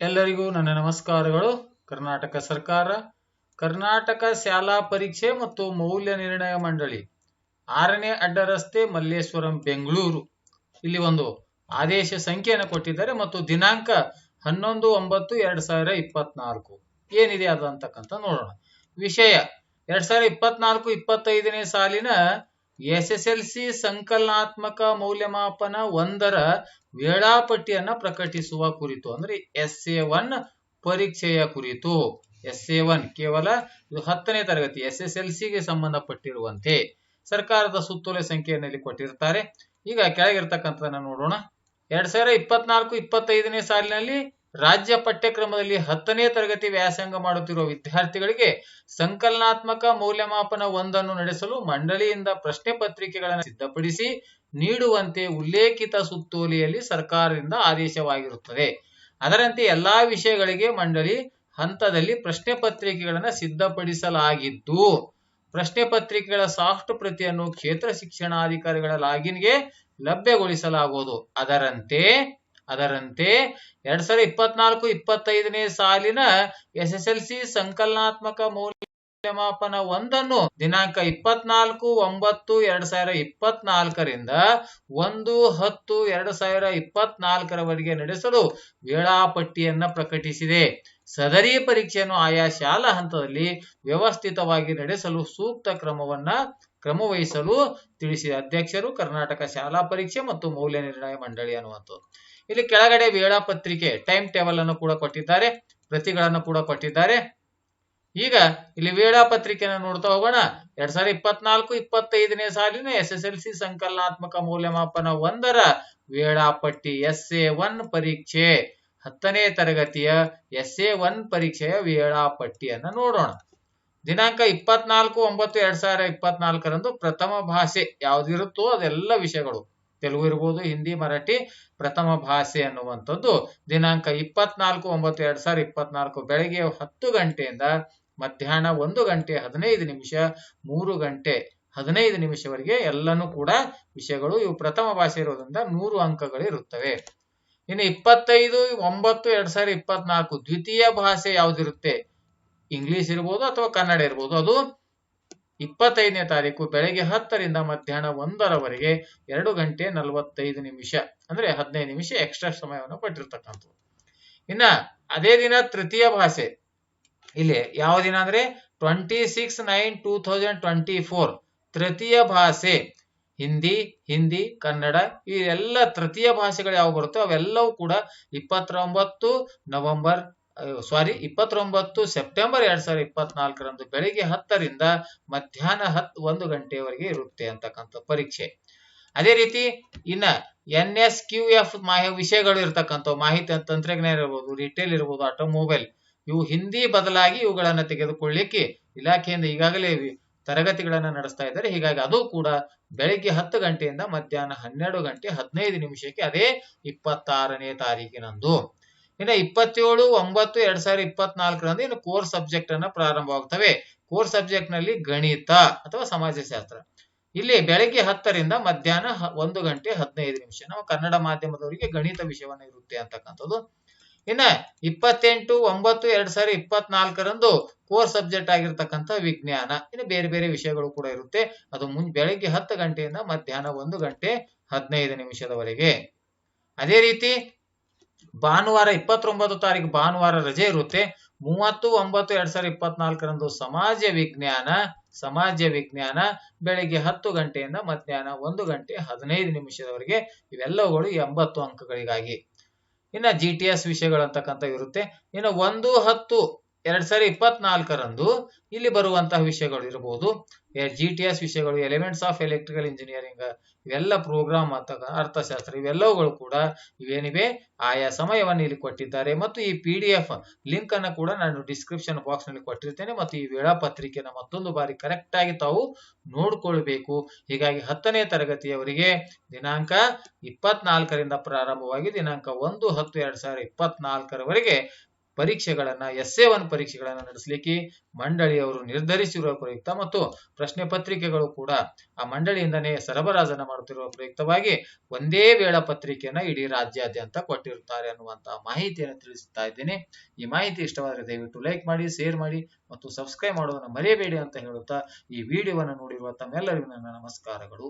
ಎಲ್ಲರಿಗೂ ನನ್ನ ನಮಸ್ಕಾರಗಳು. ಕರ್ನಾಟಕ ಸರ್ಕಾರ ಕರ್ನಾಟಕ ಶಾಲಾ ಪರೀಕ್ಷೆ ಮತ್ತು ಮೌಲ್ಯ ನಿರ್ಣಯ ಮಂಡಳಿ 6ನೇ ಅಡ್ಡ ರಸ್ತೆ ಮಲ್ಲೇಶ್ವರಂ ಬೆಂಗಳೂರು ಇಲ್ಲಿ ಒಂದು ಆದೇಶ ಸಂಖ್ಯೆಯನ್ನು ಕೊಟ್ಟಿದ್ದಾರೆ ಮತ್ತು ದಿನಾಂಕ 11/9/2024 ಏನಿದೆ ಅದು ಅಂತಕ್ಕಂತ ನೋಡೋಣ. ವಿಷಯ 2024-25ನೇ ಸಾಲಿನ ಎಸ್ಎಸ್ಎಲ್ಸಿ ಸಂಕಲನಾತ್ಮಕ ಮೌಲ್ಯಮಾಪನ 1ರ ವೇಳಾಪಟ್ಟಿಯನ್ನ ಪ್ರಕಟಿಸುವ ಕುರಿತು, ಅಂದ್ರೆ SA1 ಪರೀಕ್ಷೆಯ ಕುರಿತು. SA1 ಕೇವಲ ಇದು 10ನೇ ತರಗತಿ ಎಸ್ಎಸ್ಎಲ್ಸಿಗೆ ಸಂಬಂಧಪಟ್ಟಿರುವಂತೆ ಸರ್ಕಾರದ ಸುತ್ತೋಲೆ ಸಂಖ್ಯೆಯಲ್ಲಿ ಕೊಟ್ಟಿರ್ತಾರೆ. ಈಗ ಕೆಳಗಿರ್ತಕ್ಕಂಥದನ್ನ ನೋಡೋಣ. 2024-25ನೇ ಸಾಲಿನಲ್ಲಿ ರಾಜ್ಯ ಪಠ್ಯಕ್ರಮದಲ್ಲಿ 10ನೇ ತರಗತಿ ವ್ಯಾಸಂಗ ಮಾಡುತ್ತಿರುವ ವಿದ್ಯಾರ್ಥಿಗಳಿಗೆ ಸಂಕಲನಾತ್ಮಕ ಮೌಲ್ಯಮಾಪನ 1 ನಡೆಸಲು ಮಂಡಳಿಯಿಂದ ಪ್ರಶ್ನೆ ಪತ್ರಿಕೆಗಳನ್ನು ಸಿದ್ಧಪಡಿಸಿ ನೀಡುವಂತೆ ಉಲ್ಲೇಖಿತ ಸುತ್ತೋಲೆಯಲ್ಲಿ ಸರ್ಕಾರದಿಂದ ಆದೇಶವಾಗಿರುತ್ತದೆ. ಅದರಂತೆ ಎಲ್ಲಾ ವಿಷಯಗಳಿಗೆ ಮಂಡಳಿ ಹಂತದಲ್ಲಿ ಪ್ರಶ್ನೆ ಪತ್ರಿಕೆಗಳನ್ನು ಸಿದ್ಧಪಡಿಸಲಾಗಿದ್ದು, ಪ್ರಶ್ನೆ ಪತ್ರಿಕೆಗಳ ಸಾಫ್ಟ್ ಪ್ರತಿಯನ್ನು ಕ್ಷೇತ್ರ ಶಿಕ್ಷಣಾಧಿಕಾರಿಗಳ ಲಾಗಿನ್ಗೆ ಲಭ್ಯಗೊಳಿಸಲಾಗುವುದು. ಅದರಂತೆ 2024-25ನೇ ಸಾಲಿನ ಎಸ್ಎಸ್ಎಲ್ಸಿ ಸಂಕಲನಾತ್ಮಕ ಮೌಲ್ಯಮಾಪನ 1 ದಿನಾಂಕ 24/9/2024ರಿಂದ 1/10/2024 ನಡೆಸಲು ವೇಳಾಪಟ್ಟಿಯನ್ನ ಪ್ರಕಟಿಸಿದೆ. ಸದರಿ ಪರೀಕ್ಷೆಯನ್ನು ಆಯಾ ಶಾಲಾ ಹಂತದಲ್ಲಿ ವ್ಯವಸ್ಥಿತವಾಗಿ ನಡೆಸಲು ಸೂಕ್ತ ಕ್ರಮವಹಿಸಲು ತಿಳಿಸಿದ ಅಧ್ಯಕ್ಷರು ಕರ್ನಾಟಕ ಶಾಲಾ ಪರೀಕ್ಷೆ ಮತ್ತು ಮೌಲ್ಯ ನಿರ್ಣಯ ಮಂಡಳಿ ಅನ್ನುವಂಥದ್ದು. ಇಲ್ಲಿ ಕೆಳಗಡೆ ವೇಳಾಪತ್ರಿಕೆ ಟೈಮ್ ಟೇಬಲ್ ಅನ್ನು ಕೂಡ ಕೊಟ್ಟಿದ್ದಾರೆ, ಪ್ರತಿಗಳನ್ನು ಕೂಡ ಕೊಟ್ಟಿದ್ದಾರೆ. ಈಗ ಇಲ್ಲಿ ವೇಳಾಪತ್ರಿಕೆಯನ್ನು ನೋಡ್ತಾ ಹೋಗೋಣ. 2024-25ನೇ ಸಾಲಿನ SSLC ಸಂಕಲನಾತ್ಮಕ ಮೌಲ್ಯಮಾಪನ 1ರ ವೇಳಾಪಟ್ಟಿ SA1 ಪರೀಕ್ಷೆ 10ನೇ ತರಗತಿಯ SA1 ಪರೀಕ್ಷೆಯ ವೇಳಾಪಟ್ಟಿಯನ್ನ ನೋಡೋಣ. ದಿನಾಂಕ 24/9/2024ರಂದು ಪ್ರಥಮ ಭಾಷೆ ಯಾವುದಿರುತ್ತೋ ಅದೆಲ್ಲ ವಿಷಯಗಳು, ತೆಲುಗು ಇರ್ಬೋದು, ಹಿಂದಿ, ಮರಾಠಿ, ಪ್ರಥಮ ಭಾಷೆ ಅನ್ನುವಂಥದ್ದು ದಿನಾಂಕ 24/9/2024 ಬೆಳಗ್ಗೆ 10 ಗಂಟೆಯಿಂದ ಮಧ್ಯಾಹ್ನ 1 ಗಂಟೆ 15 ನಿಮಿಷ 3 ಗಂಟೆ 15 ನಿಮಿಷವರೆಗೆ ಎಲ್ಲನೂ ಕೂಡ ವಿಷಯಗಳು ಇವು ಪ್ರಥಮ ಭಾಷೆ ಇರೋದ್ರಿಂದ 100 ಅಂಕಗಳು ಇರುತ್ತವೆ. ಇನ್ನು 25/9/2024 ದ್ವಿತೀಯ ಭಾಷೆ ಯಾವುದಿರುತ್ತೆ, ಇಂಗ್ಲಿಷ್ ಇರ್ಬೋದು ಅಥವಾ ಕನ್ನಡ ಇರ್ಬೋದು, ಅದು 25ನೇ ತಾರೀಕು ಬೆಳಗ್ಗೆ 10ರಿಂದ ಮಧ್ಯಾಹ್ನ 1ರವರೆಗೆ 2 ಗಂಟೆ 45 ನಿಮಿಷ, ಅಂದ್ರೆ 15 ನಿಮಿಷ ಎಕ್ಸ್ಟ್ರಾ ಸಮಯವನ್ನು ಕೊಟ್ಟಿರ್ತಕ್ಕಂಥದ್ದು. ಇನ್ನ ಅದೇ ದಿನ ತೃತೀಯ ಭಾಷೆ ಇಲ್ಲಿ ಯಾವ ದಿನ ಅಂದ್ರೆ 26/9/2024 ತೃತೀಯ ಭಾಷೆ ಹಿಂದಿ, ಕನ್ನಡ ಈ ಎಲ್ಲ ತೃತೀಯ ಭಾಷೆಗಳು ಯಾವ ಬರುತ್ತೋ ಅವೆಲ್ಲವೂ ಕೂಡ 29 ಸೆಪ್ಟೆಂಬರ್ 2024ರಂದು ಬೆಳಿಗ್ಗೆ 10ರಿಂದ ಮಧ್ಯಾಹ್ನ 1 ಗಂಟೆಯವರೆಗೆ ಇರುತ್ತೆ ಅಂತಕ್ಕಂಥ ಪರೀಕ್ಷೆ. ಅದೇ ರೀತಿ ಇನ್ನ NSQF ವಿಷಯಗಳು ಇರ್ತಕ್ಕಂಥ ಮಾಹಿತಿ ತಂತ್ರಜ್ಞಾನ ಇರ್ಬೋದು, ರಿಟೇಲ್ ಇರ್ಬೋದು, ಆಟೋಮೊಬೈಲ್, ಇವು ಹಿಂದಿ ಬದಲಾಗಿ ಇವುಗಳನ್ನ ತೆಗೆದುಕೊಳ್ಳಿಕ್ಕೆ ಇಲಾಖೆಯಿಂದ ಈಗಾಗಲೇ ತರಗತಿಗಳನ್ನ ನಡೆಸ್ತಾ ಇದ್ದಾರೆ. ಹೀಗಾಗಿ ಅದು ಕೂಡ ಬೆಳಿಗ್ಗೆ 10 ಗಂಟೆಯಿಂದ ಮಧ್ಯಾಹ್ನ 12 ಗಂಟೆ 15 ನಿಮಿಷಕ್ಕೆ ಅದೇ 26ನೇ ತಾರೀಕಿನಂದು. ಇನ್ನು 27/9/2024ರಂದು ಇನ್ನು ಕೋರ್ ಸಬ್ಜೆಕ್ಟ್ ಅನ್ನ ಪ್ರಾರಂಭವಾಗ್ತವೆ. ಕೋರ್ ಸಬ್ಜೆಕ್ಟ್ ನಲ್ಲಿ ಗಣಿತ ಅಥವಾ ಸಮಾಜಶಾಸ್ತ್ರ ಇಲ್ಲಿ ಬೆಳಗ್ಗೆ 10ರಿಂದ ಮಧ್ಯಾಹ್ನ 1 ಗಂಟೆ 15 ನಿಮಿಷ ನಾವು ಕನ್ನಡ ಮಾಧ್ಯಮದವರಿಗೆ ಗಣಿತ ವಿಷಯವನ್ನ ಇರುತ್ತೆ ಅಂತಕ್ಕಂಥದ್ದು. ಇನ್ನ 28/9/2024ರಂದು ಕೋರ್ ಸಬ್ಜೆಕ್ಟ್ ಆಗಿರ್ತಕ್ಕಂಥ ವಿಜ್ಞಾನ, ಇನ್ನು ಬೇರೆ ಬೇರೆ ವಿಷಯಗಳು ಕೂಡ ಇರುತ್ತೆ. ಅದು ಬೆಳಗ್ಗೆ 10 ಗಂಟೆಯಿಂದ ಮಧ್ಯಾಹ್ನ 1 ಗಂಟೆ 15 ನಿಮಿಷದವರೆಗೆ. ಅದೇ ರೀತಿ ಭಾನುವಾರ 29 ತಾರೀಕು ಭಾನುವಾರ ರಜೆ ಇರುತ್ತೆ. 30/9/2024ರಂದು ಸಮಾಜ ವಿಜ್ಞಾನ ಬೆಳಿಗ್ಗೆ 10 ಗಂಟೆಯಿಂದ ಮಧ್ಯಾಹ್ನ 1 ಗಂಟೆ 15 ನಿಮಿಷದವರೆಗೆ. ಇವೆಲ್ಲವುಗಳು 80 ಅಂಕಗಳಿಗಾಗಿ. ಇನ್ನು GTS ವಿಷಯಗಳು ಅಂತಕ್ಕಂಥ ಇರುತ್ತೆ. ಇನ್ನು 1/10/2024ರಂದು ಇಲ್ಲಿ ಬರುವಂತಹ ವಿಷಯಗಳು ಇರಬಹುದು. GTS ವಿಷಯಗಳು ಎಲಿಮೆಂಟ್ಸ್ ಆಫ್ ಎಲೆಕ್ಟ್ರಿಕಲ್ ಇಂಜಿನಿಯರಿಂಗ್, ಇವೆಲ್ಲ ಪ್ರೋಗ್ರಾಮ್ ಅಥವಾ ಅರ್ಥಶಾಸ್ತ್ರ, ಇವೆಲ್ಲವುಗಳು ಕೂಡ ಇವೇನಿವೆ ಆಯಾ ಸಮಯವನ್ನು ಇಲ್ಲಿ ಕೊಟ್ಟಿದ್ದಾರೆ. ಮತ್ತು ಈ PDF ಲಿಂಕ್ ಅನ್ನು ಕೂಡ ನಾನು ಡಿಸ್ಕ್ರಿಪ್ಷನ್ ಬಾಕ್ಸ್ ನಲ್ಲಿ ಕೊಟ್ಟಿರ್ತೇನೆ. ಮತ್ತು ಈ ವೇಳಾಪತ್ರಿಕೆಯನ್ನು ಮತ್ತೊಂದು ಬಾರಿ ಕರೆಕ್ಟ್ ಆಗಿ ತಾವು ನೋಡ್ಕೊಳ್ಬೇಕು. ಹೀಗಾಗಿ 10ನೇ ತರಗತಿಯವರಿಗೆ ದಿನಾಂಕ 24ರಿಂದ ಪ್ರಾರಂಭವಾಗಿ ದಿನಾಂಕ 1/10/2024ರವರೆಗೆ ಪರೀಕ್ಷೆಗಳನ್ನ SA1 ಪರೀಕ್ಷೆಗಳನ್ನ ನಡೆಸಲಿಕ್ಕೆ ಮಂಡಳಿಯವರು ನಿರ್ಧರಿಸಿರುವ ಪ್ರಯುಕ್ತ ಮತ್ತು ಪ್ರಶ್ನೆ ಪತ್ರಿಕೆಗಳು ಕೂಡ ಆ ಮಂಡಳಿಯಿಂದನೇ ಸರಬರಾಜನ ಮಾಡುತ್ತಿರುವ ಪ್ರಯುಕ್ತವಾಗಿ ಒಂದೇ ವೇಳಾಪತ್ರಿಕೆಯನ್ನ ಇಡೀ ರಾಜ್ಯಾದ್ಯಂತ ಕೊಟ್ಟಿರುತ್ತಾರೆ ಅನ್ನುವಂತಹ ಮಾಹಿತಿಯನ್ನು ತಿಳಿಸುತ್ತಾ ಇದ್ದೀನಿ. ಈ ಮಾಹಿತಿ ಇಷ್ಟವಾದರೆ ದಯವಿಟ್ಟು ಲೈಕ್ ಮಾಡಿ, ಶೇರ್ ಮಾಡಿ ಮತ್ತು ಸಬ್ಸ್ಕ್ರೈಬ್ ಮಾಡೋದನ್ನ ಮರೆಯಬೇಡಿ ಅಂತ ಹೇಳುತ್ತಾ ಈ ವಿಡಿಯೋವನ್ನು ನೋಡಿರುವ ತಮ್ಮೆಲ್ಲರಿಗೂ ನನ್ನ ನಮಸ್ಕಾರಗಳು.